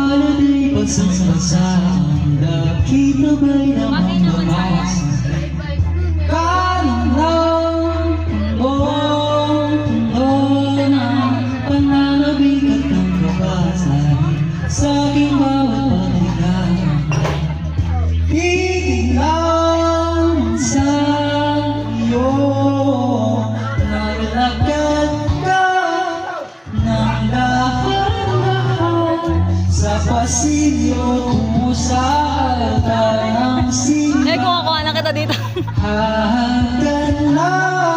Holiday pagsasasang nakita ba'y namang babasa kanan lang buong na pananabik at ang kabasan sa aking bawat patinga. Titig lang sa iyo nalakad ka ng lahat sa pasilyo tungo sa altar ng sila. Kuha na kita dito. Hahagdan lang